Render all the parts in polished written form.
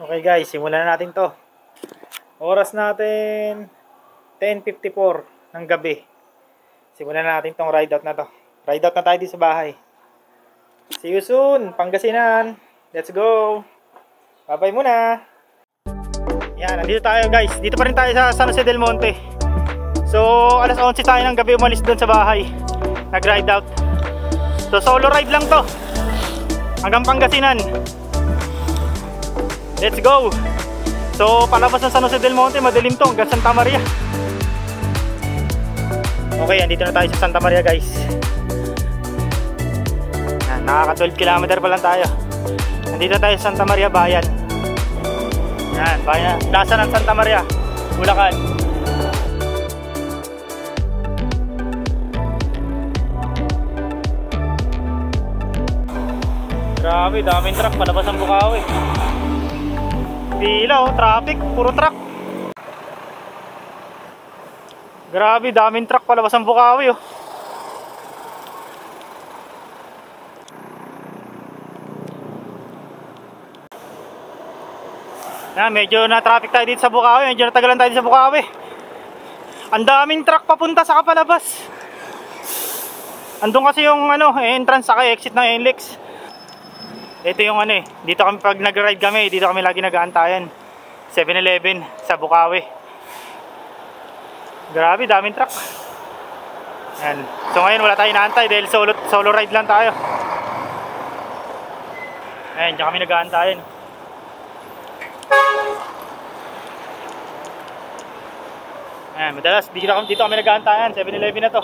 Okay guys, simulan na natin to. Oras natin 10:54 ng gabi. Simulan na natin tong ride out na to. Ride out na tayo dito sa bahay. See you soon, Pangasinan. Let's go. Bye-bye muna. Yan, nandito tayo guys. Dito pa rin tayo sa San Jose del Monte. So, alas 11 tayo ng gabi umalis doon sa bahay. Nag-ride out. So, solo ride lang to. Hanggang Pangasinan. Let's go! So, palabas ng San Jose del Monte, madilim to, hanggang Santa Maria. Okay, andito na tayo sa Santa Maria guys. Yan, nakaka 12 km pa lang tayo. Andito tayo sa Santa Maria Bayan. Yan, bayan, plaza ng Santa Maria, Bulacan. Grabe, daming truck, palabas ang Bukawi. Pila oh, traffic, puro truck. Grabe, daming truck palabas ang Bukawi oh. Na, medyo na traffic tayo dito sa Bukawi, medyo natagalan tayo dito sa Bukawi. Ang daming truck papunta sa kapalabas. Andun kasi yung entrance sa exit ng NLEX. Ito yung dito kami pag nag-ride kami, dito kami lagi nag-aantayan. 7-Eleven sa Bukawi. Grabe, daming truck. Yan. So ngayon wala tayong inaantay dahil solo ride lang tayo. Ayan, dyan kami nag-aantayan. Ayan, madalas dito kami nag-aantayan. 7-Eleven na to.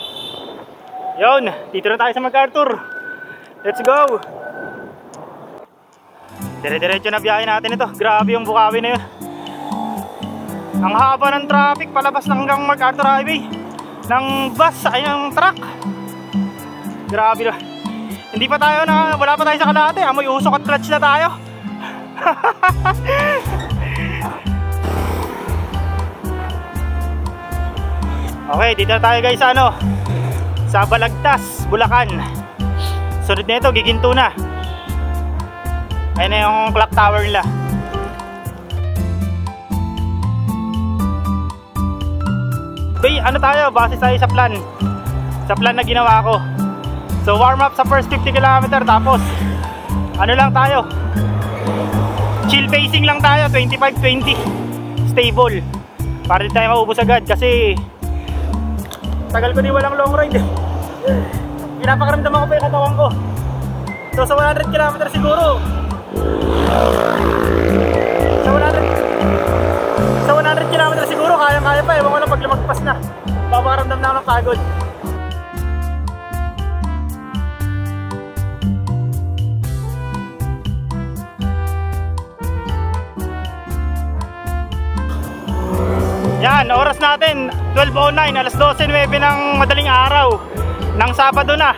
Yun, dito na tayo sa MacArthur. Let's go! Dire-diretso na biyahe natin ito. Grabe yung Bukawi na yun. Ang haba ng traffic palabas na hanggang MacArthur Highway. Ng bus ay ng truck. Grabe na. Hindi pa tayo wala pa tayo sa kalahati. Amoy usok at clutch na tayo. Okay, dito na tayo guys sa Balagtas, Bulacan. Sunod na ito, Giginto na. Ayan na yung clock tower nila. Tayo, base tayo sa plan. Sa plan na ginawa ko. So warm up sa first 50 km. Tapos lang tayo, chill pacing lang tayo, 25-20 stable. Para di tayo maubos agad. Kasi tagal ko din walang long ride. Pinapakaramdaman ko pa yung katawan ko. So sa 100 km siguro, sa 100 km siguro kaya pa. Ewan ko lang pag lumagpas na, papakaramdam na ako ng pagod. Yan, oras natin 12:09, alas 12:09 ng madaling araw ng Sabado na.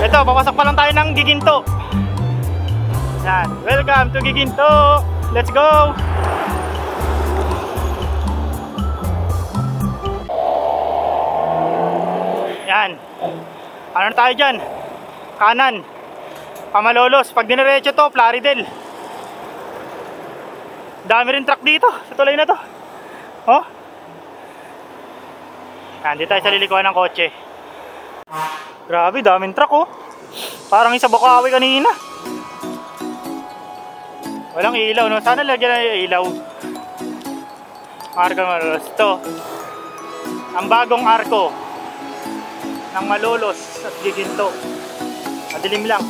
Ito, papasok pa lang tayo ng Giginto. Yan, welcome to Giginto. Let's go. Yan. Ano na tayo dyan? Kanan, Pamalolos. Pag diniretso to, Plaridel. Dami rin truck dito sa tulay na to. Oh. Yan, dito tayo sa lilikuan ng kotse. Grabe, daming truck oh. Parang isa Bukawi kanina. Walang ilaw, no? Sana lagyan na ilaw. Arko Malolos. Ito, ang bagong arko ng Malolos at Giginto. Madilim lang.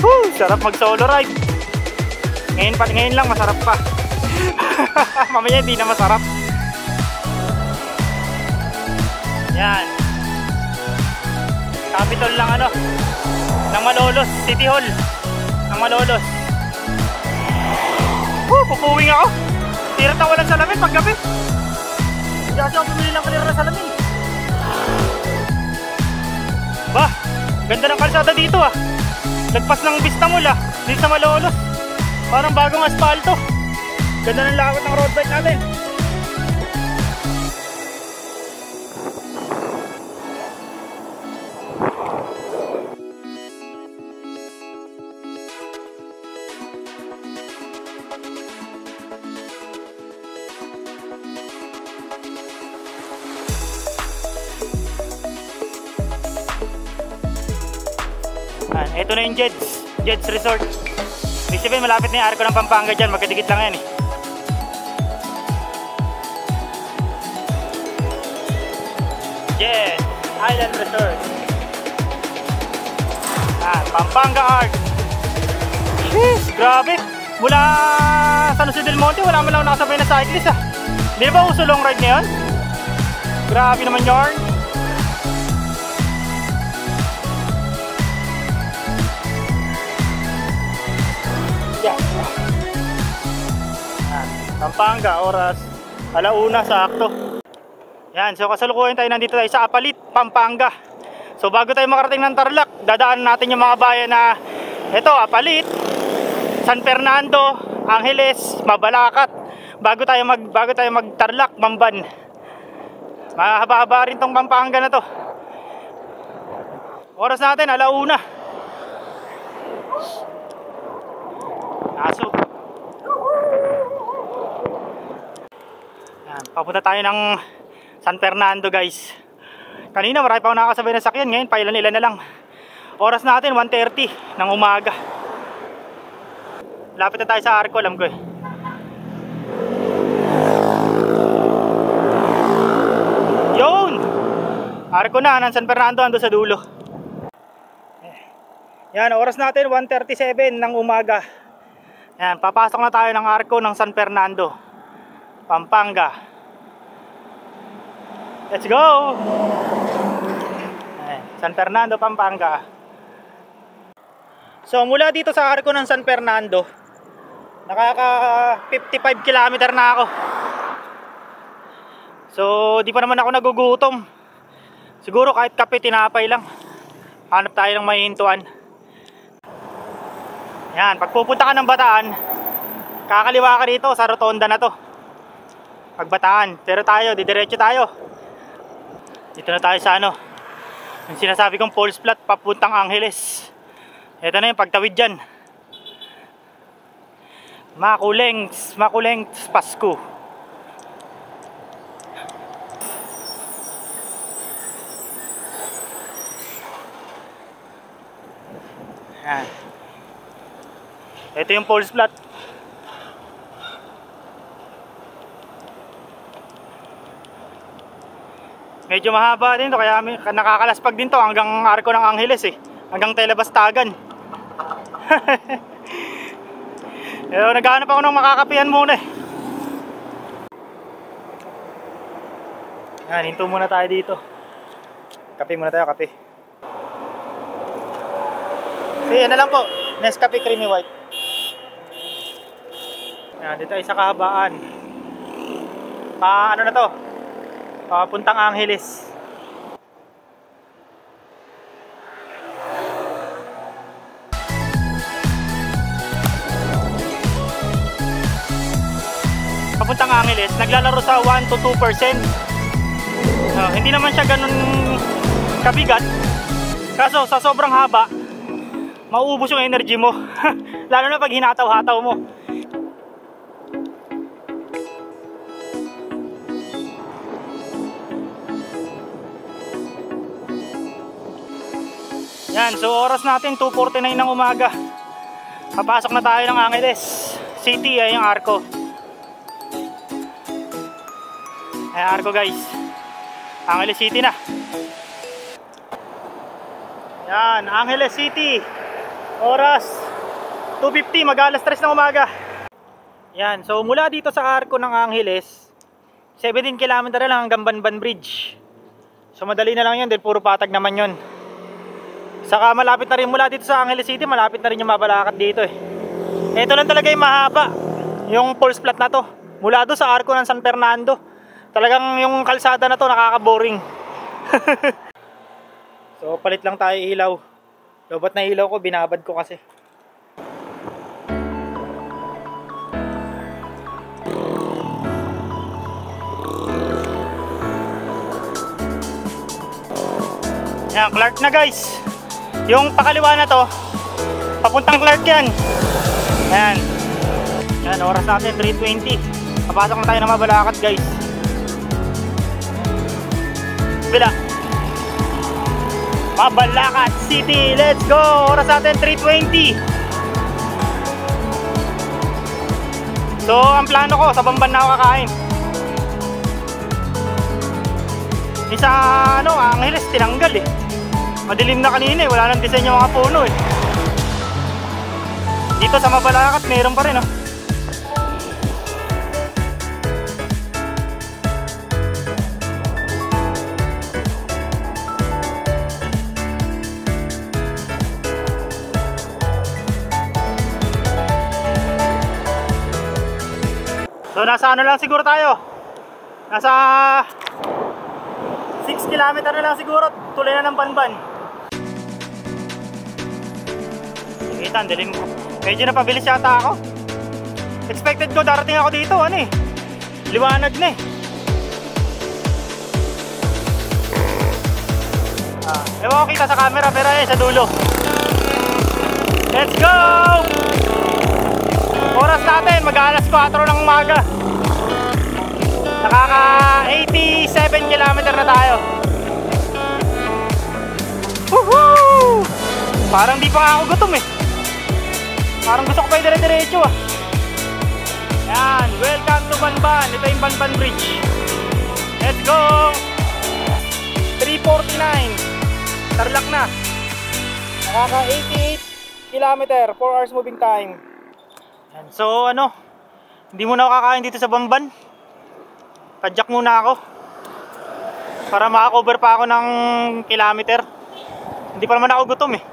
Woo! Sarap mag solo ride. Ngayon lang masarap pa. Mamaya hindi na masarap. Yan. Capitol lang ng Malolos, City Hall ng Malolos. Pupuwing ako. Tirat na walang salamin paggabi. Hindi kasi ako pumili lang kanina ng salamin. Bah, ganda ng kalsada dito ah. Lagpas ng Vista Mall dito sa Malolos. Parang bagong asfalto. Ganda ng lakot ng road bike natin. Ito na yung Jeds Resort. Ibig sabihin malapit na yung Arco ng Pampanga dyan, magkadikit lang yan eh. Jeds Island Resort. Pampanga Arc. Grabe, mula San Jose del Monte wala man lang nakasabay na cyclist ah. Di ba uso long ride ngayon? Grabe naman yarn. Pampanga, oras 1:00 sakto. Yan, so kasalukuyan tayo, nandito tayo sa Apalit, Pampanga. So bago tayo makarating ng Tarlac, dadaan natin yung mga bayan na ito, Apalit, San Fernando, Angeles, Mabalacat. Bago tayo mag Tarlac, Mamban. Mahaba-haba rin tong Pampanga na to. Oras natin 1:00. Aso. Yan, papunta tayo ng San Fernando guys. Kanina marami pa ako nakakasabay na sakyan, ngayon pailan-ilan na lang. Oras natin 1:30 ng umaga. Lapit na tayo sa Arco, alam ko eh. Yun! Arco na, ng San Fernando ando sa dulo. Yan, oras natin 1:37 ng umaga. Yan, papasok na tayo ng Arco ng San Fernando, Pampanga. Let's go! San Fernando, Pampanga. So mula dito sa Arco ng San Fernando, nakaka 55 kilometer na ako. So di pa naman ako nagugutom. Siguro kahit kape, tinapay lang. Hanap tayo ng mahihintuan. Yan, pag pupunta ka ng Bataan, kakaliwa ka dito sa rotonda na to. Pag Bataan, pero tayo, didiretso tayo. Dito na tayo sa ano, yung sinasabi kong Falls Flat papuntang Angeles. Ito na yung pagtawid dyan. Makuleng Pasko. Yan. Ito yung Falls Flat. Medyo mahaba din to, kaya nakakalaspag din to hanggang Arco ng Angeles eh. Hanggang Telebastagan. Pero naghahanap ako ng makakapihan muna eh. Yan, hinto muna tayo dito. Kape muna tayo, kape. Sige, na lang po. Nescafe Creamy White. Yan, dito ay sa kahabaan. Ano na to? Papuntang Angeles. Papuntang Angeles, naglalaro sa 1 to 2%. Hindi naman siya ganun kabigat. Kaso sa sobrang haba, mauubos yung energy mo. Lalo na pag hinataw-hataw mo. Yan, so oras natin 2:49 ng umaga. Papasok na tayo ng Angeles City, ay yung Arco. Ay Arco guys. Angeles City na. Yan, Angeles City. Oras 2:50, mag-alas 3 ng umaga. Yan, so mula dito sa Arco ng Angeles, 17 km lang hanggang Banban Bridge. So madali na lang yun, dahil puro patag naman yun. Saka malapit na rin mula dito sa Angeles City, malapit na rin yung Mabalacat dito eh. Ito lang talaga yung mahaba, yung Falls Flat na to. Mula doon sa Arco ng San Fernando, talagang yung kalsada na to nakaka-boring. So palit lang tayo ilaw. Lobat na ilaw ko, binabad ko kasi. Yan, Clark na guys. Yung pakaliwa na to, papuntang Clark yan. Yan. Yan, oras natin 3:20. Papasok na tayo ng Mabalacat guys. Bila. Mabalacat City, let's go! Oras natin 3:20. So, ang plano ko, sa Bamban na ako kakain. Isa, Angeles, tinanggal eh. Madilim na kanina eh, wala nang design yung mga puno eh. Dito sa Mabalacat, meron pa rin oh. So nasa lang siguro tayo. Nasa 6 kilometer na lang siguro, tuloy na ng Banban. Kita, ang dilim. Medyo napabilis yata ako. Expected ko darating ako dito, liwanag na eh. Ewan ko kita sa camera pero sa dulo. Let's go! Oras natin, mag-alas 4 ng umaga. Nakaka 87 kilometer na tayo. Woohoo! Parang di pa nga ako gutom eh. Parang gusto ko pa yung dire-diretso ah. Yan, welcome to Banban. Ito yung Banban Bridge. Let's go! 3:49. Tarlac na. Nakaka 88 kilometer, 4 hours moving time. Yan. So hindi muna ako kakain dito sa Bamban. Padyak muna ako para makakover pa ako ng kilometer. Hindi pa naman ako gutom eh.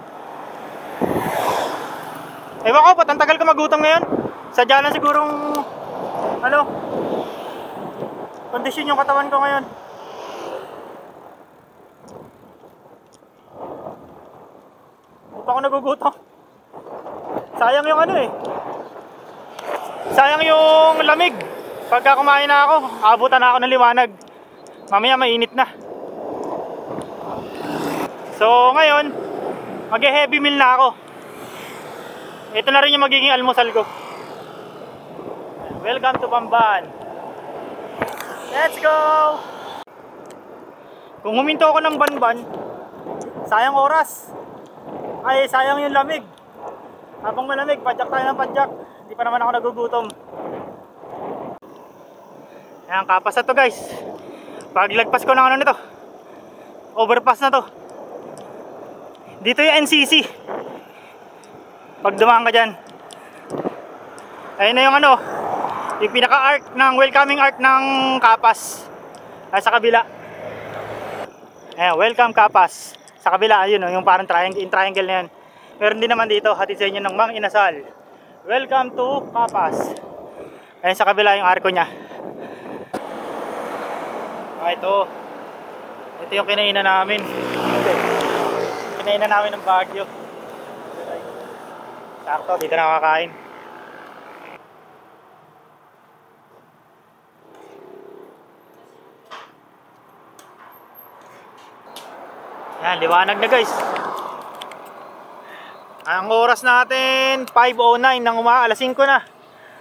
Ewan ko, ba't ang tagal ko magutom ngayon? Sadya lang sigurong kondisyon yung katawan ko ngayon. Hindi pa ako nagugutom. Sayang yung sayang yung lamig. Pagka kumain na ako, abutan na ako ng liwanag. Mamaya mainit na. So ngayon, mag-heavy meal na ako. Ito na rin yung magiging almusal ko. Welcome to Bamban. Let's go! Kung huminto ako ng Banban, sayang oras. Ay, sayang yung lamig. Habang malamig, padyak tayo ng padyak. Hindi pa naman ako nagugutom. Ayan, kapas na to guys. Paglagpas ko ng nito, overpass na to. Dito yung NCC. Pag dumaan ka dyan, ayun na yung yung pinaka-arc ng welcoming arc ng Kapas. Ay, sa kabila. Ayan, welcome Kapas. Sa kabila, ayun yung parang triangle na yan. Meron din naman dito, hatid sa inyo ng Mang Inasal. Welcome to Kapas. Ayun sa kabila yung arko nya. Ito yung kinainan namin. Kinainan namin ng Baguio. Sakto, dito na kakain. Yan, liwanag na guys. Ang oras natin 5:09 ng umaga, alas 5 na.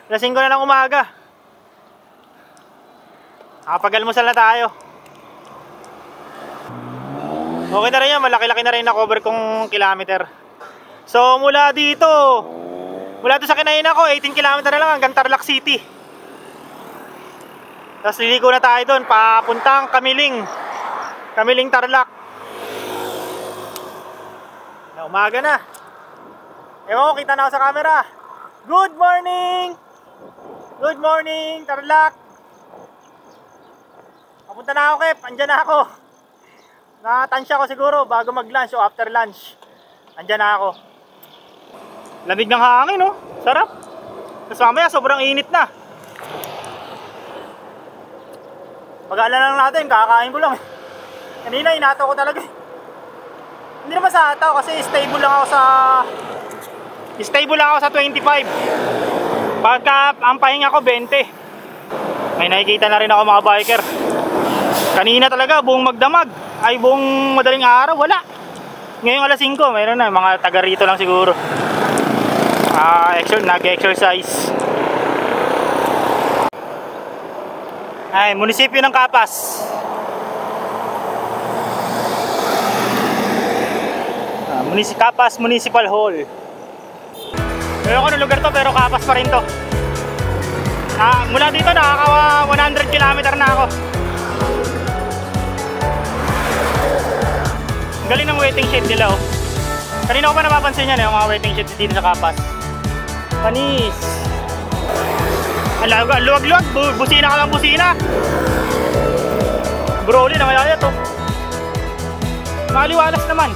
Alas 5 na ng umaga. Nakapag-almusal na tayo. Okay na rin yan, malaki-laki na rin na cover kong kilometer. So mula dito sa kinainan ko, 18 km na lang hanggang Tarlac City. Tapos liliko na tayo doon, papuntang Kamiling Tarlac. Na umaga na. Ewan ko, kita na ako sa camera. Good morning! Good morning, Tarlac. Papunta na ako, Kep. Andyan na ako. Natansya ko siguro bago mag-lunch o after lunch. Andyan na ako. Lamig ng hangin, no? Sarap. Tapos mamaya sobrang init na. Pag-aalala lang natin, kakain ko lang. Kanina inato ko talaga. Hindi naman sa ataw kasi stable lang ako sa 25. Pagka ang pahinga ko 20. May nakikita na rin ako mga biker. Kanina talaga buong magdamag, ay buong madaling araw wala. Ngayong alas 5 mayroon na, mga taga rito lang siguro. Nag-exercise. Ay, munisipyo ng Kapas. Kapas Municipal Hall. Ewan ko ng lugar to, pero Kapas pa rin to. Mula dito nakaka 100 km na ako. Galing ng waiting shed nila oh. Kanina ko pa napapansin yan yung mga waiting shed dito sa Kapas. Panis. Ang luwag-luwag, busina ka lang busina. Broly na malaya to. Maliwalas naman.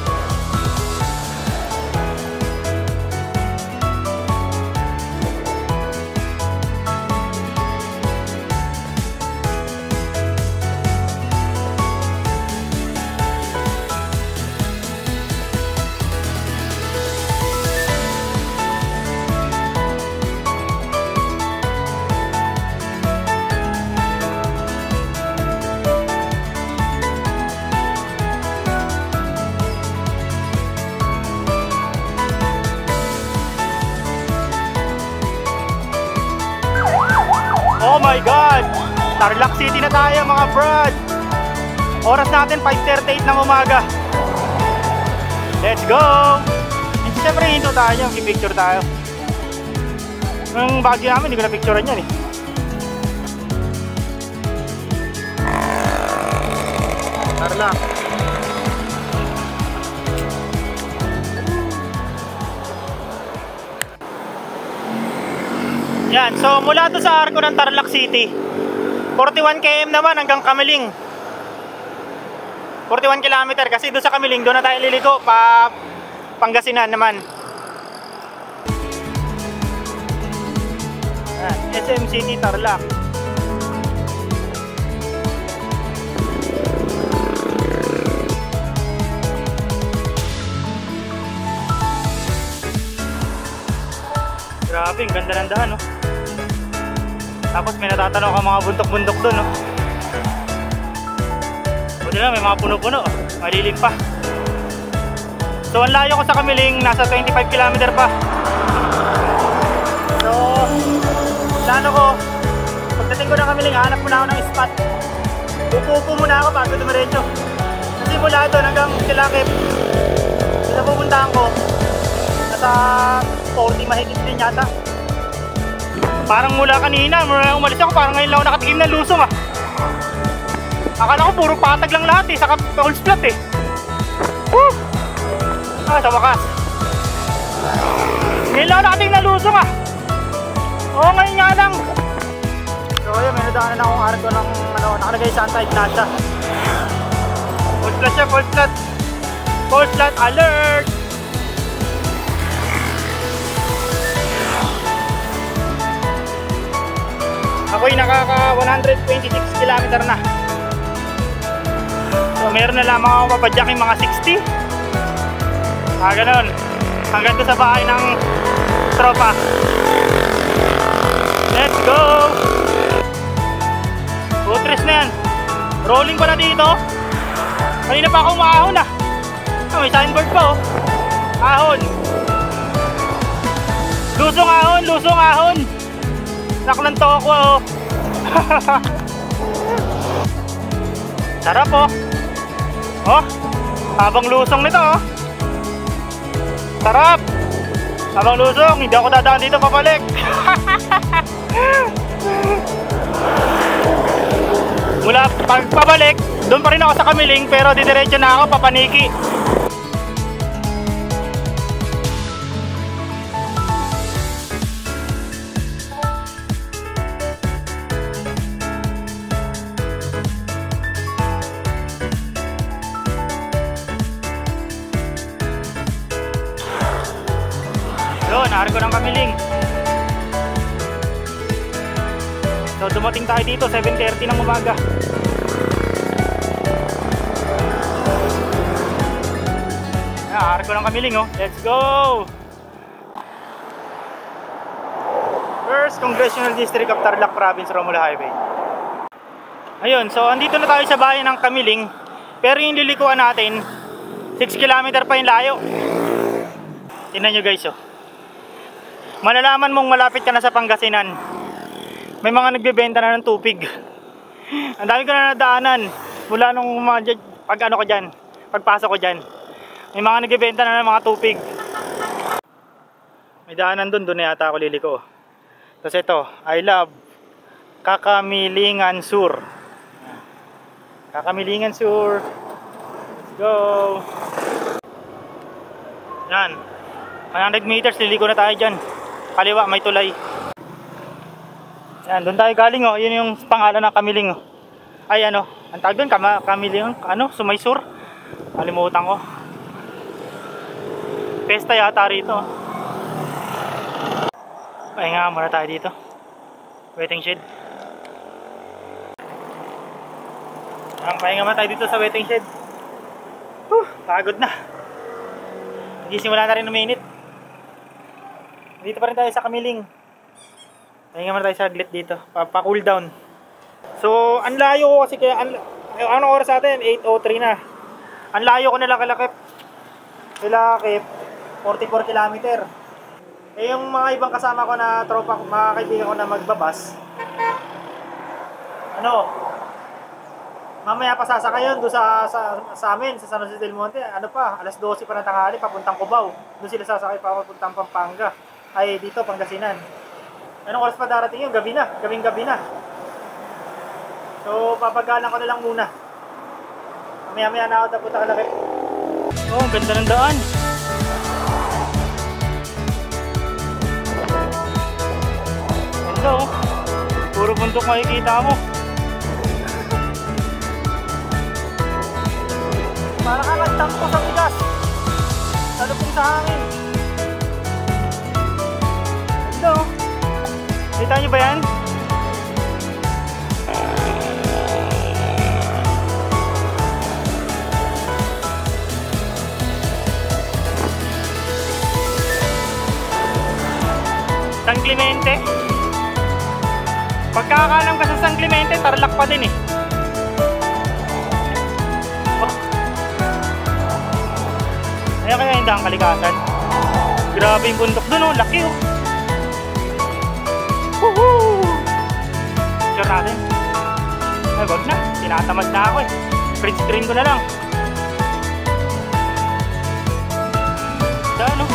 Oh my God! Tarlac City na tayo mga brad! Oras natin 5:38 ng umaga. Let's go! Siyempre hinto tayo, picture tayo. Yung bagyo namin, hindi ko na picturean yan eh. Tarlac. Yan, so mula to sa arko ng Tarlac City 41 km naman hanggang Kamiling. 41 km kasi doon sa Kamiling doon na tayo liliko pa Pangasinan naman. Yan, SM City Tarlac. Grabe, ang ganda ng daan, no? Tapos may natatanong ka mga bundok-bundok doon, no? Buti lang, may mga puno-puno. Malilim pa. So, ang layo ko sa Kamiling, nasa 25 km pa. So, plano ko, pagdating ko ng Kamiling, hanap muna ako ng spot. Upo muna ako bago dumiretso. Kasi mula doon hanggang Silakip, sa pupuntahan ko, nasa 40 mahigit din yata. Parang mula kanina, mula umalis ako, parang ngayon lang ako nakatikim ng lusong ah. Akala ko puro patag lang lahat eh, saka whole splat eh. Woo! Sa wakas. Ngayon lang ako nakatikim ng lusong ah. Oo, ngayon nga lang. So yun, may nadaanan akong arko ng nakalagay Santa Ignacia. Full flat siya, full flat. Full flat alert! Ako'y nakaka 126 km na. So meron na lamang ako papadyak yung mga 60. Ganun. Hanggang doon sa bahay ng tropa. Let's go! Butres na yan. Rolling pa na dito. Kanina pa ako umahon ah. May signboard pa oh. Ahon. Lusong ahon, lusong ahon. Naklan to ako oh. Sarap oh. Oh, habang lusong nito oh. Sarap. Habang lusong, hindi ako dadaan dito papalik. Mula pabalik, doon pa rin ako sa Kamiling pero didiretso na ako papaniki. Naarko ng Kamiling. So dumating tayo dito 7:30 ng umaga. Naarko ng Kamiling oh. Let's go! First Congressional District of Tarlac Province, Romulo Highway. Ayun, so andito na tayo sa bayan ng Kamiling. Pero yung lilikuan natin 6 km pa yung layo. Tingnan nyo guys oh. Malalaman mong malapit ka na sa Pangasinan. May mga nagbebenta na ng tupig. Ang dami ko na nadaanan mula nung pag ano ko dyan, pagpasok ko dyan. May mga nagbebenta na ng mga tupig. May daanan doon na yata ako liliko. Tapos ito, I love Kakamilingan Sur. Kakamilingan Sur. Let's go. Yan. 100 meters, liliko na tayo dyan. Kaliwa, may tulay. Yan, doon tayo galing oh. Yun yung pangalan ng Kamiling oh. Ay ano, ang tawag doon, Kamiling, ano, Sumaysur. Kalimutan ko. Pesta yata rito. Pahinga muna tayo dito. Waiting shed. Ang pahinga muna tayo dito sa waiting shed. Pagod na. Nagisimula na rin uminit. Dito pa rin tayo sa Kamiling. Pahinga muna tayo sa saglit dito. Pa-cool down. So, ang layo ko kasi kaya anong oras natin? 8:03 na. Ang layo ko nila Kalakip. 44 kilometer. Eh yung mga ibang kasama ko na tropa, mga kaibigan ko na magbabas. Ano? Mamaya pa sasakay yun doon sa amin, sa San Jose del Monte. Ano pa? Alas 12 pa ng tanghali, papuntang Cubao. Doon sila sasakay pa papuntang Pampanga. Ay, dito, Pangasinan. Anong oras pa darating yun? Gabi na. Gabing-gabi na. So, papagalan ko na lang muna. Mamaya-maya na ako tapunta Kalakip. Oh, ang ganda ng daan. Ganda oh. Puro bundok makikita mo. Parang kakagtampo sa bigas. Salupong sa hangin. Ganda oh. Kita nyo ba yan? San Clemente. Pagkakalam ka sa San Clemente, Tarlac pa din eh. Oh. Ayan kaya hindi ang Kalikasan. Grabe yung bundok dun oh, laki oh. Woohoo! Picture natin. Ay wag na, tinatamad na ako eh. Print screen ko na lang. Daan oh.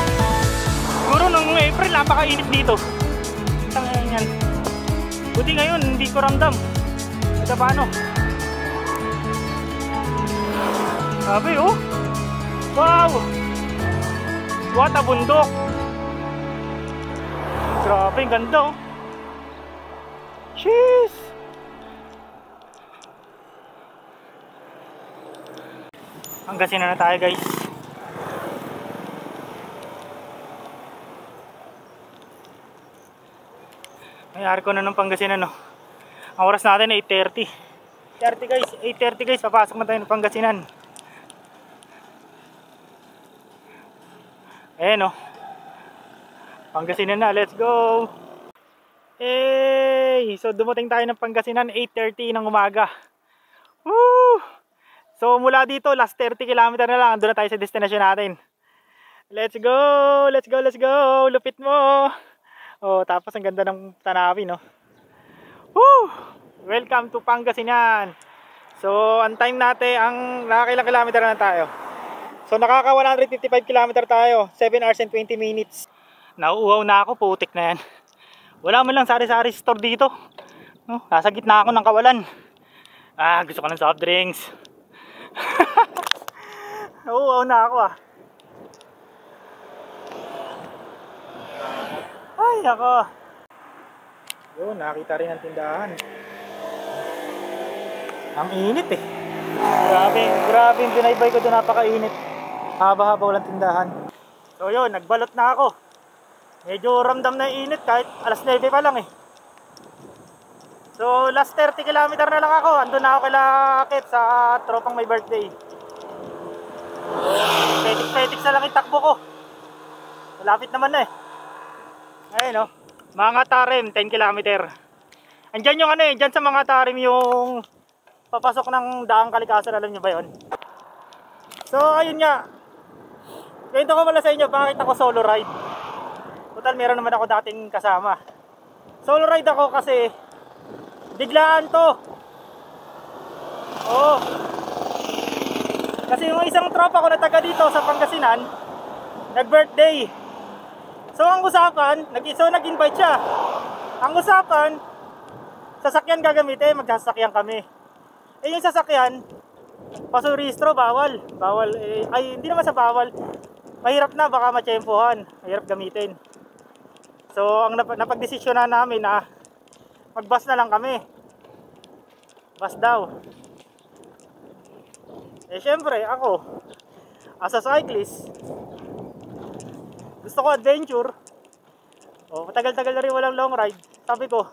Siguro nung April, napakainit dito. Tangan yan. Buti ngayon, hindi ko ramdam. Ito paano? Sabi oh. Wow! What a bundok! Grabe, ang ganda oh. Jeez! Pangasinan na tayo guys. May arko na ng Pangasinan no. Ang oras natin ay 8:30. 8:30 guys, papasok na tayo ng Pangasinan. Ayan o. Pangasinan na, let's go. Hey! So dumating tayo ng Pangasinan 8:30 ng umaga. Woo! So mula dito, last 30 km na lang, andun na tayo sa destination natin. Let's go! Let's go! Let's go! Lupit mo! Oh, tapos ang ganda ng tanawin, no? Woo! Welcome to Pangasinan. So, ang time natin, ang nakakailang kilometer na tayo. So, nakaka 155 km tayo. 7 hours and 20 minutes. Nauuhaw na ako, putik na yan. Wala man lang sari-sari store dito. No? Nasa gitna ako ng kawalan. Ah, gusto ko ng soft drinks. Nauuhaw na ako ah. Ay, ako. Yun, nakita rin ang tindahan. Ang init eh. Grabe yung binaybay ko doon, napakainit. Haba-haba walang tindahan. So yun, nagbalot na ako. Medyo ramdam na yung init kahit alas 9 pa lang eh. So last 30 km na lang ako. Andun na ako kila Kit sa tropang may birthday. Petik-petik na lang yung takbo ko. Malapit naman na eh. Ayun o, mga Tarim, 10 km. Andyan yung ano eh, dyan sa mga Tarim yung papasok ng daang Kalikasan, alam nyo ba yun? So ayun nga, kwento ko mula sa inyo bakit ako solo ride. Total meron naman ako dating kasama. Solo ride ako kasi biglaan to. Oh, Kasi yung isang tropa ko na taga dito sa Pangasinan, nag-birthday. So ang usapan, nag-invite siya. Ang usapan, sasakyan gagamitin, magsasakyan kami. Eh yung sasakyan, pasuristro, bawal. Bawal, ay hindi naman sa bawal. Mahirap na, baka matsyempohan. Mahirap gamitin. So ang napagdesisyonan namin na mag-bus na lang kami. Bus daw. Eh syempre ako, as a cyclist, gusto ko adventure. O matagal-tagal na rin walang long ride. Sabi ko,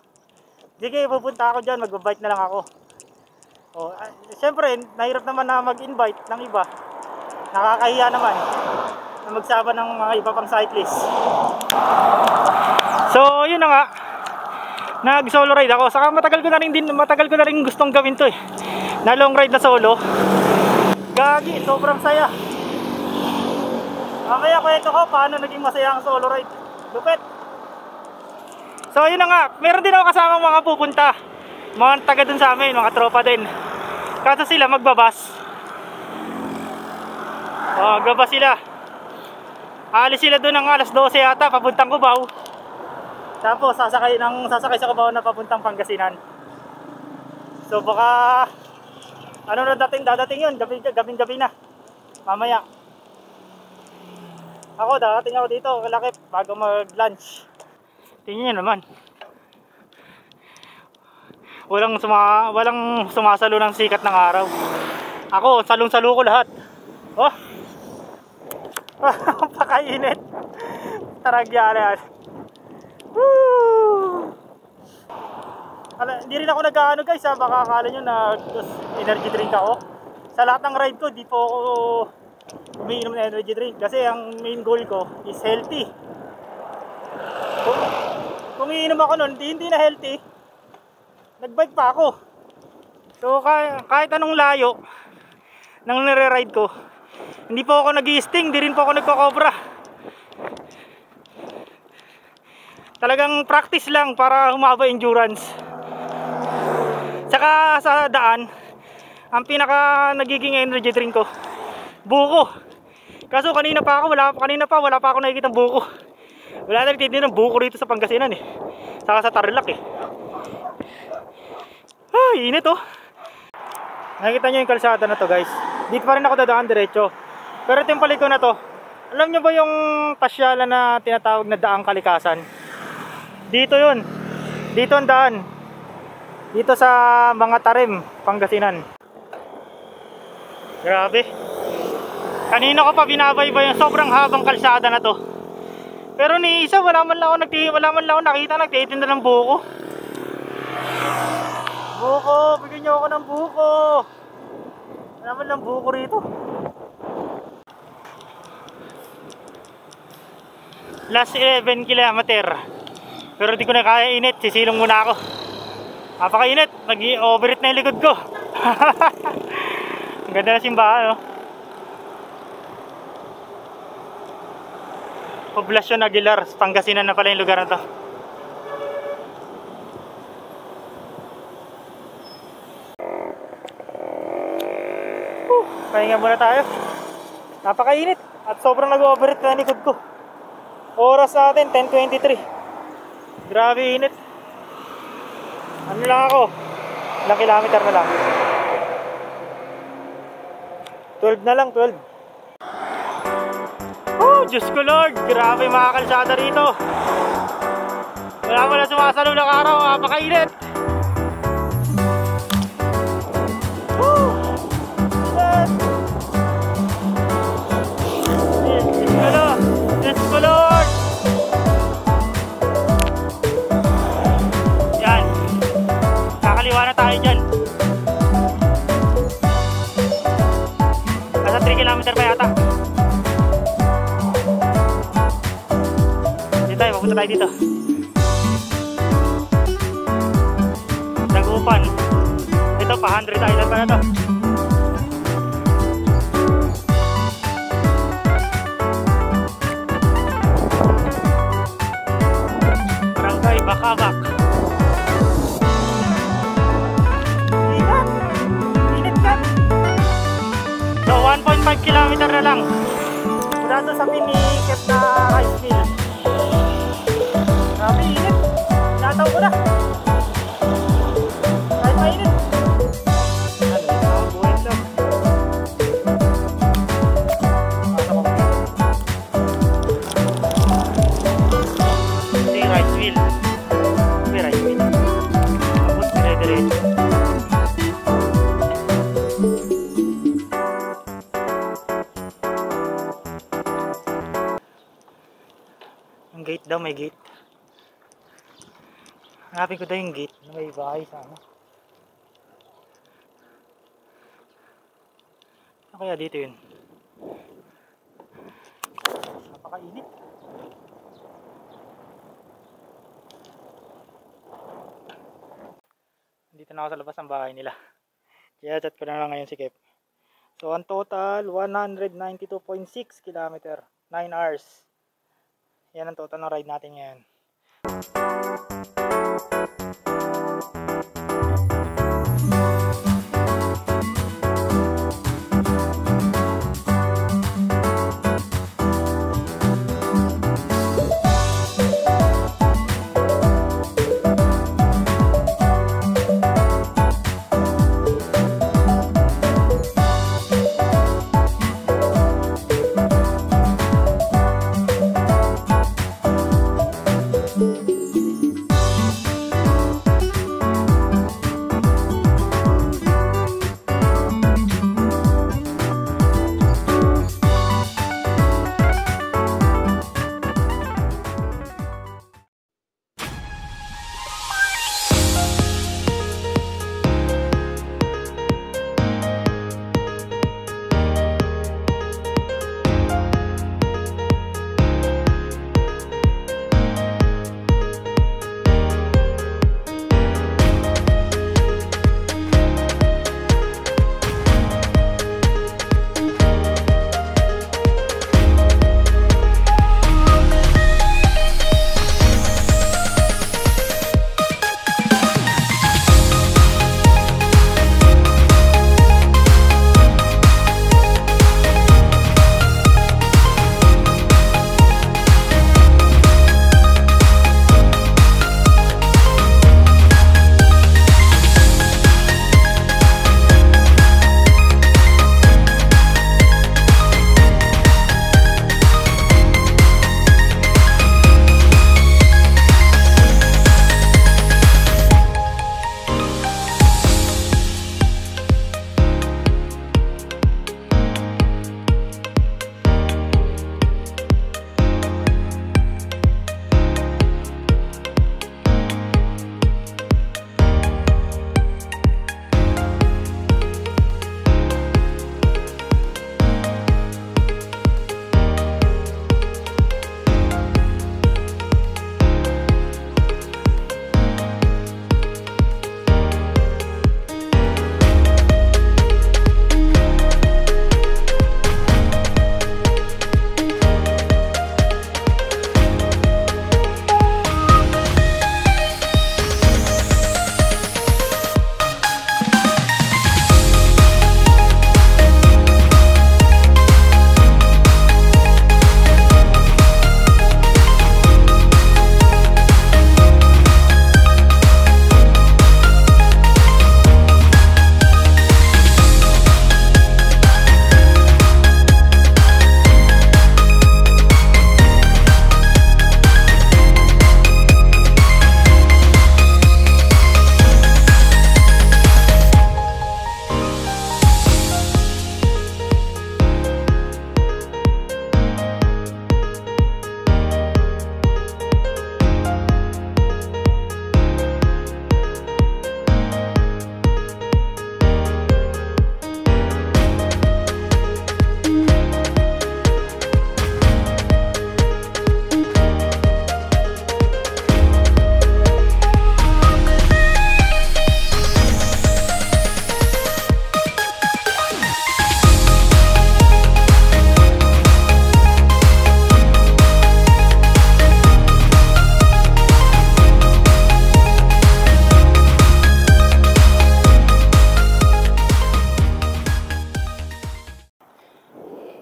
sige pupunta ako dyan, mag-bike na lang ako. O syempre, nahirap naman na mag-invite ng iba. Nakakahiya naman na magsama ng mga iba pang cyclist. So yun na nga, nag-solo ride ako. Saka matagal ko na rin gustong gawin to eh. Na long ride na solo. Gagi, sobrang saya. Mamaya kwento ko paano naging masaya ang solo ride. Lupet. So yun na nga, meron din ako kasamang mga pupunta. Mga taga dun sa amin, mga tropa din. Kaso sila magbabas. Magbabas sila. Alis sila dun ng alas 12 yata, papuntang Cubao. Tapos sasakay sa Cubao na papuntang Pangasinan. So baka ano na dadating yun, gabi na. Mamaya. Dadating ako dito, kalakip, bago mag-lunch. Tingnan nyo naman. Walang sumasalo ng sikat ng araw. Ako, salong-salo ko lahat. Oh! Pakainit. Taragya na yan. Woo! Hindi rin ako nag-ano guys ha, baka akala nyo na energy drink ako. Sa lahat ng ride ko, di po ako umiinom ng energy drink. Kasi ang main goal ko is healthy. Kung iinom ako nun, hindi na healthy, nagbike pa ako. So kahit anong layo nang nire-ride ko, hindi po ako nag-i-sting, di rin po ako nagko-cobra. Talagang practice lang para humaba endurance. Saka sa daan, ang pinaka nagiging energy drink ko, buko. Kaso kanina pa wala pa ako nakikita ng buko. Wala na nagtitinda ng buko rito sa Pangasinan eh. Saka sa Tarlac eh. Init oh. Nakikita nyo yung kalsada na to guys. Dito pa rin ako dadaan diretso. Pero ito yung paliko na to. Alam nyo ba yung pasyalan na tinatawag na daang kalikasan? Dito yun. Dito ang daan. Dito sa mga Tarim, Pangasinan. Grabe. Kanina ko pa binabaybay yung sobrang habang kalsada na to. Pero ni isa wala man lang ako nakita nagtitinda ng buko. Buko, bigyan niyo ako ng buko. Wala man lang buko rito. Last 11 kilometer. Pero di ko na kaya, init, sisilong muna ako. Napakainit, nag-overheat na yung likod ko. Ang ganda na simbahan, no? Poblasyon Aguilar, Pangasinan na pala yung lugar na to. Pahinga muna tayo. Napakainit at sobrang nag-overheat na yung likod ko. Oras natin 10:23. Grabe init. Ano lang ako, ilang kilometer na lang. 12 na lang, 12. Oh, Diyos ko Lord, grabe mga kalsada rito. Wala na sumasalo ng araw, napakainit. Woo! Diyos ko Lord. Yan, kakaliwa na tayo dyan. Nasa 3 kilometer pa yata. Papunta tayo dito. Dagupan. Ito pa 100 island pa na to. Barangay Bakabak. Init ka. So 1. 5 kilometer na lang. Mula doon sa pinikit na rice mill. Grabe, init. Nataw ko na. Kahit mainit. Ano, ang buhay lang. Ito yung rice mill. Ito yung rice mill. Tapos dire-diretso. Ang gate daw, may gate. Hanapin ko daw yung gate na may bahay sa ano. Ano kaya dito yun? Napakainit. Dito na ako sa labas ng bahay nila. Kaya chat ko na lang ngayon si Kep. So ang total 192.6 km, 9 hours. Yan ang total ng ride natin ngayon.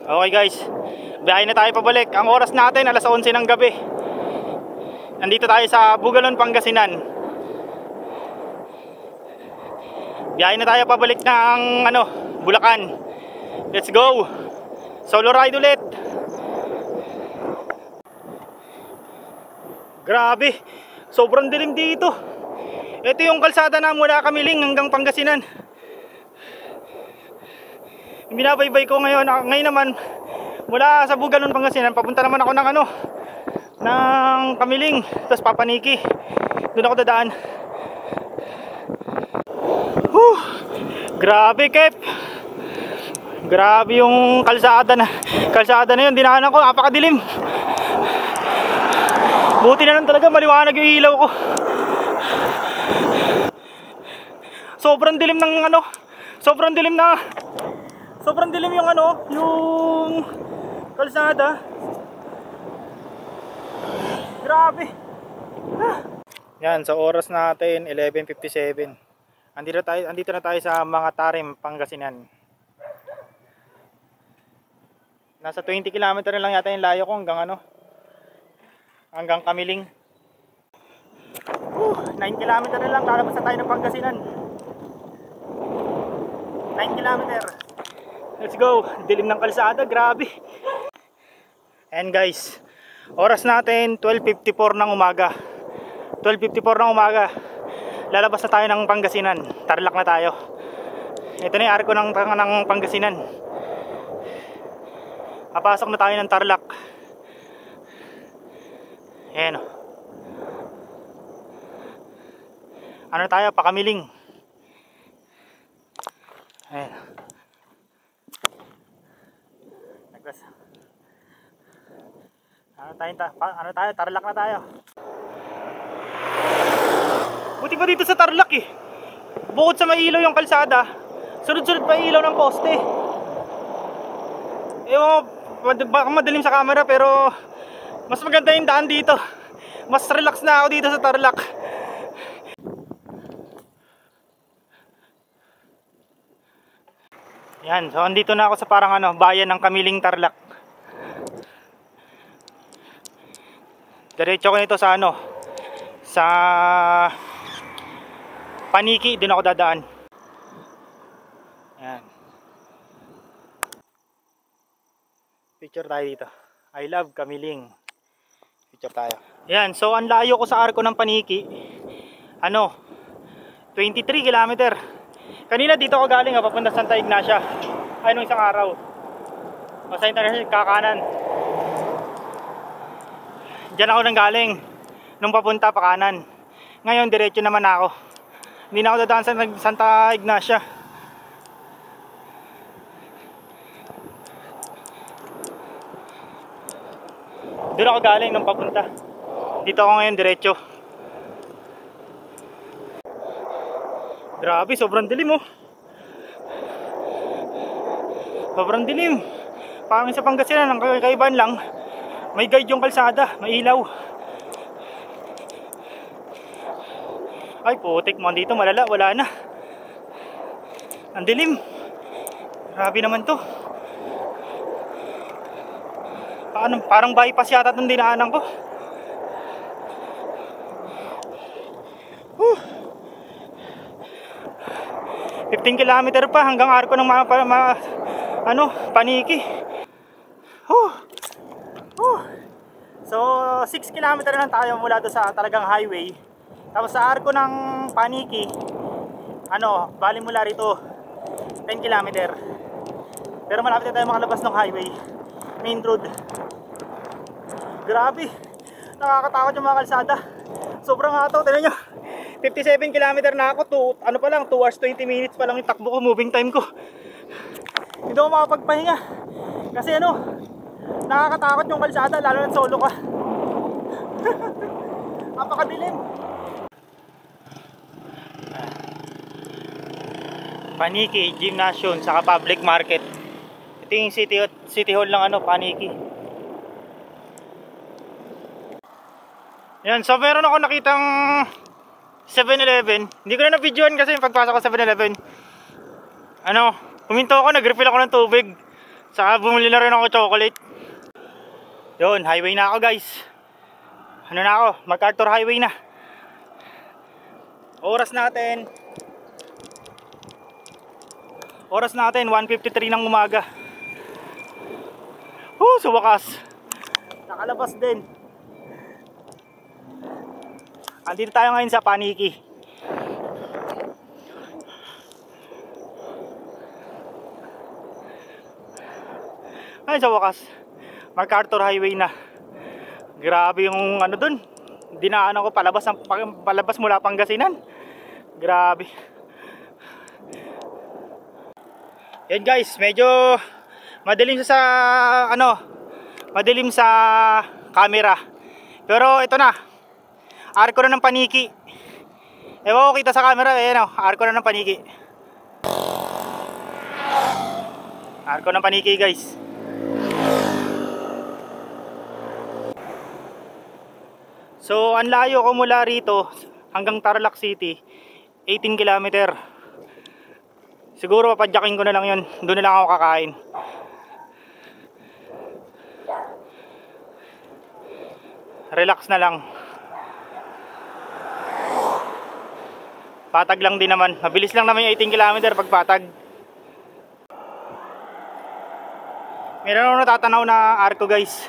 Okay guys, biyahe na tayo pabalik. Ang oras natin alas 11 ng gabi. Nandito tayo sa Bugalon, Pangasinan. Biyahe na tayo pabalik ng Bulacan. Let's go. Solo ride ulit. Grabe, sobrang dilim dito. Ito yung kalsada na mula Kamiling hanggang Pangasinan. Binabaybay ko ngayon. Ngayon naman mula sa Bugalon, Pangasinan, papunta naman ako ng ng Kamiling, tapos Papaniki. Doon ako dadaan. Grabe, Kep. Grabe yung kalsada na yun. Dinaanan ko, napakadilim. Buti na lang talaga maliwanag yung ilaw ko. Sobrang dilim yung yung kalsada. Grabe. Yan, sa oras natin 11:57. Andito na tayo sa mga Tarim, Pangasinan. Nasa 20 km na lang yata yung layo ko hanggang Kamiling. 9 km na lang, lalabas na tayo ng Pangasinan. 9 km. Let's go. Dilim ng kalsada, grabe. And guys, oras natin 12:54 ng umaga. 12:54 ng umaga. Lalabas na tayo ng Pangasinan. Tarlac na tayo. Ito na yung arko ng Pangasinan. Papasok na tayo ng Tarlac. Ayan o. Tayo? Pakamiling. Ayan. Tarlac na tayo. Buti pa dito sa Tarlac eh. Bukod sa may ilaw yung kalsada, sunod-sunod pa ilaw ng poste. Baka madilim sa camera pero mas maganda yung daan dito. Mas relax na ako dito sa Tarlac. Yan, so andito na ako sa parang bayan ng Kamiling, Tarlac. Diretso ko nito sa sa Paniki, din ako dadaan. Yan. Picture tayo dito. I love Kamiling. Picture tayo. Yan, so ang layo ko sa arko ng Paniki. 23 km. Kanina dito ako galing, papunta Santa Ignacia. Nung isang araw. Sa International, kakanan. Diyan ako nang galing. Nung papunta pa kanan. Ngayon, diretso naman ako. Hindi na ako dadaan sa Santa Ignacia. Doon ako galing nung papunta. Dito ako ngayon, diretso. Grabe, sobrang dilim oh. Sobrang dilim. Parang sa Pangasinan, ang kakaibahan lang, may guide yung kalsada, may ilaw. Ay putik mo, dito malala, wala na. Ang dilim. Grabe naman to. Parang bypass yata itong dinaanan ko. 15 kilometer pa hanggang arko ng Paniki. So 6 kilometer lang tayo mula doon sa talagang highway. Tapos sa arko ng Paniki, bali mula rito 10 kilometer. Pero malapit na tayo makalabas ng highway, main road. Grabe, nakakatakot yung mga kalsada. Sobrang hataw, tignan nyo. 57 km na ako, 2 hours 20 minutes pa lang yung takbo ko, moving time ko. Hindi ako makapagpahinga. Kasi nakakatakot yung kalsada, lalo na solo ka. Napakadilim. Paniki, Gymnasium, saka public market. Ito yung city hall ng Paniki. Yan, so meron ako nakitang 7-Eleven. Hindi ko na na-videoan kasi yung pagpasok ko sa 7-Eleven. Huminto ako, nag-refill ako ng tubig. Saka bumili na rin ako chocolate. Yun, highway na ako guys. Ano na ako, MacArthur Highway na. Oras natin 1:53 ng umaga. Sa wakas nakalabas din. Andito tayo ngayon sa Paniki. Ay, sa wakas MacArthur Highway na. Grabe yung ano dun, dinaanan ko palabas mula Pangasinan. Grabe. Yan guys, medyo madilim sa madilim sa camera. Pero ito na, arko na ng Paniki. Ewan ko kita sa camera, arko na ng Paniki. Arko ng Paniki guys. So, ang layo ko mula rito hanggang Tarlac City, 18 km. Siguro papadyakin ko na lang yun. Doon na lang ako kakain. Relax na lang. Patag lang din naman. Mabilis lang naman yung 18 km pag patag. Meron ako natatanaw na arko guys.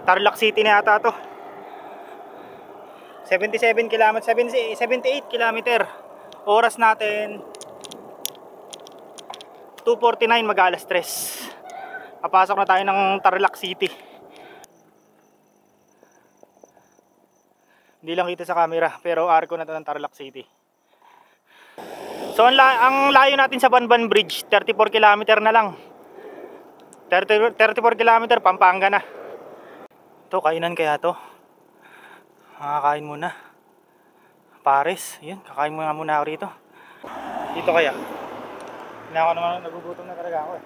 Tarlac City na yata to. 78 km. Oras natin 2:49, mag-alas 3. Papasok na tayo ng Tarlac City. Hindi lang kita sa camera, pero arko na to ng Tarlac City. So ang layo natin sa Banban Bridge, 34 km na lang. 34 km, Pampanga na. Ito, kainan kaya to? Makakain muna. Pares, yun, kakain muna ako rito. Dito kaya. Hindi ako naman, nagugutom na talaga ako eh.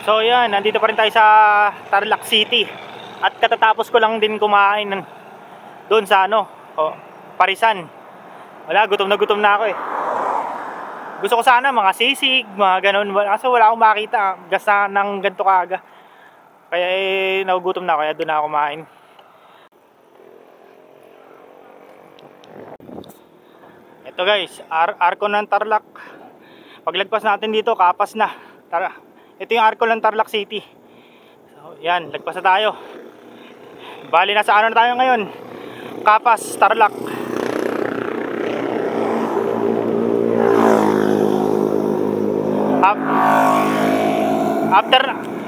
So yan, nandito pa rin tayo sa Tarlac City. At katatapos ko lang din kumain doon sa Parisan. Wala, gutom na ako eh. Gusto ko sana mga sisig, mga ganun. Kaso wala akong makita. Gasa ng ganito kaaga. Kaya nagugutom na ako, kaya doon na ako kumain. Ito guys, arko ng Tarlac. Paglagpas natin dito, kapas na. Ito yung arko ng Tarlac City. So yan, lagpas na tayo. Bali na sa na tayo ngayon? Kapas, Tarlac.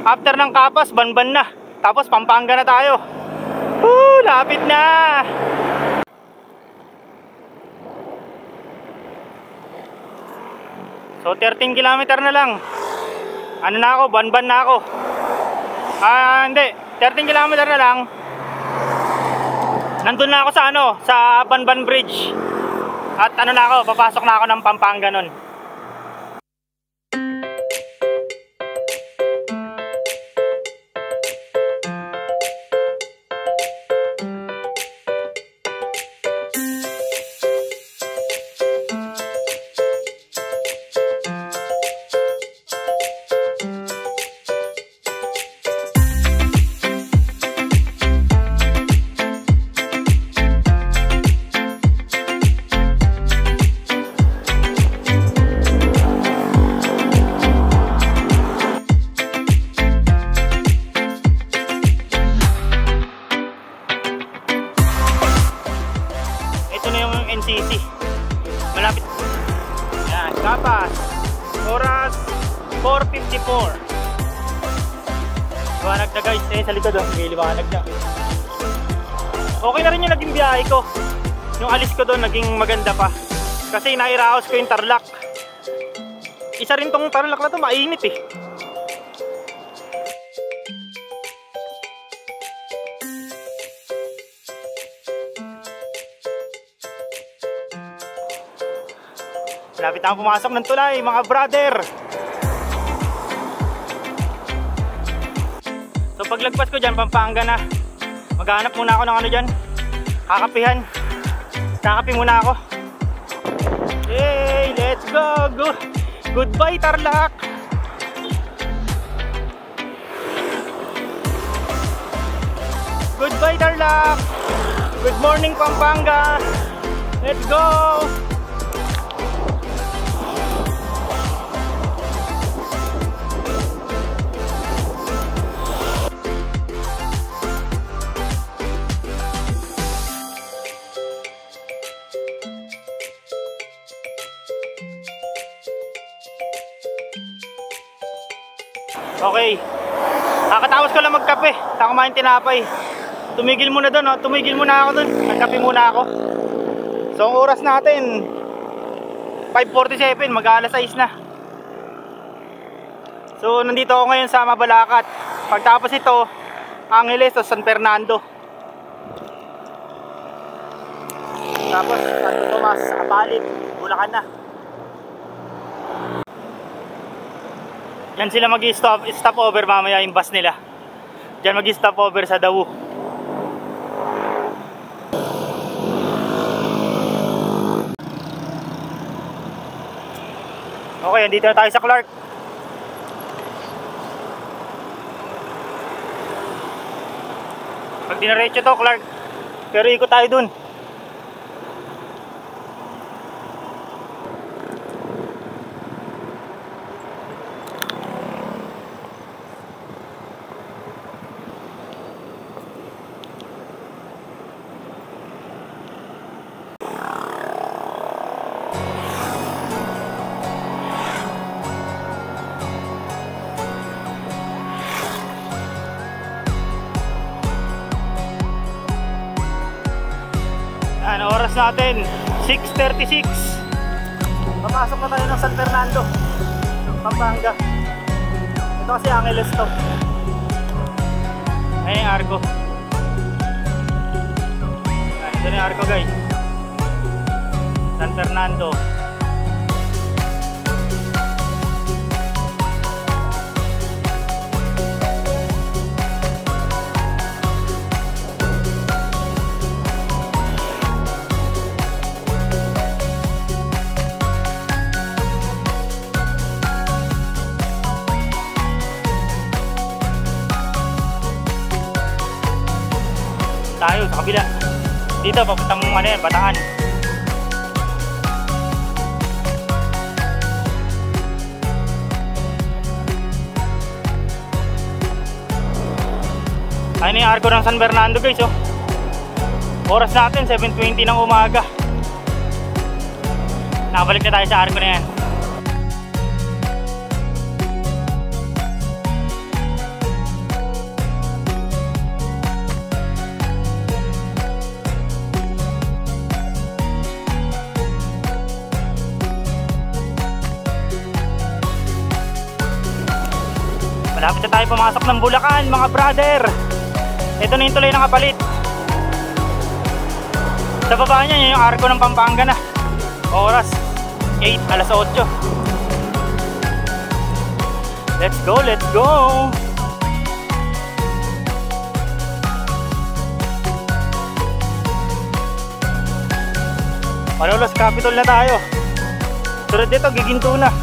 After ng Kapas, Banban na. Tapos Pampanga na tayo. Lapit na. So 13 km na lang. Ano na ako, Banban na ako. Hindi, 13 km na lang. Nandun na ako sa Banban Bridge. At na ako, papasok na ako ng Pampanga nun. NCC. Malapit. Yan, Kapas. Oras 4:54. Liwanag na guys, sa likod may liwanag na. Okay na rin yung naging biyahe ko. Yung alis ko doon naging maganda pa. Kasi nairaos ko yung Tarlac. Isa rin tong Tarlac na to, mainit eh. Malapit na pumasok ng tulay, mga brother. So paglagpas ko dyan, Pampanga na. Maghanap muna ako ng ano dyan, kakapihan. Kakapi muna ako. Hey, let's go! Goodbye Tarlac! Goodbye Tarlac! Good morning Pampanga! Let's go! Okay, kakatapos ko lang magkape, taka kumain tinapay. Tumigil muna doon, oh. Tumigil muna ako doon, nagkape muna ako. So ang oras natin 5:47, mag-alas 6 na. So nandito ako ngayon sa Mabalacat. Pagtapos ito, Angeles o San Fernando. Tapos Santo Tomas, Apalit, Bulacan na. Yan sila mag-stop over mamaya yung bus nila. Diyan mag-stop over sa Dawu. Okay, andito na tayo sa Clark. Pag dinaretso to Clark, pero ikot tayo dun. Ano oras natin? 6:36. Papasok na tayo ng San Fernando, Pampanga. Ito kasi Angeles to. Ayun yung Arco. Ito na yung Arco guys. San Fernando. Tayo sa kabila. Dito papuntang ano yan, Bataan. Ayun na yung Arco ng San Fernando guys, oh. Oras natin 7:20 ng umaga. Nakabalik na tayo sa Arco na yan. Malapit na tayo pumasok ng Bulacan mga brother. Ito na yung tuloy ng Apalit. Sa baba niya yung Arco ng Pampanga na. Oras 8, alas 8. Let's go, let's go. Malolos Capitol na tayo. Sunod dito Giginto na.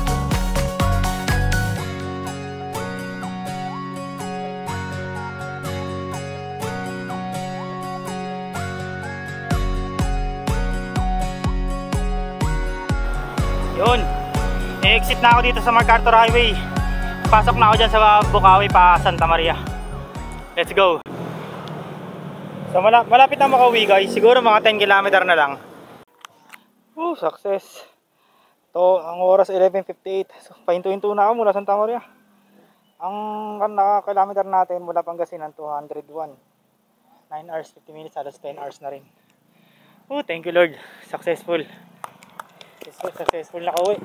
Yun, i-exit na ako dito sa MacArthur Highway. Pasok na ako dyan sa Bukawi pa Santa Maria. Let's go. So malapit na makauwi guys. Siguro mga 10 km na lang. Success. To ang oras 11:58. So pahinto-hinto na ako mula Santa Maria. Ang naka-kilometer natin mula Pangasinan 201. 9 hours 50 minutes, halos 10 hours na rin. Thank you Lord. Successful na kauwi.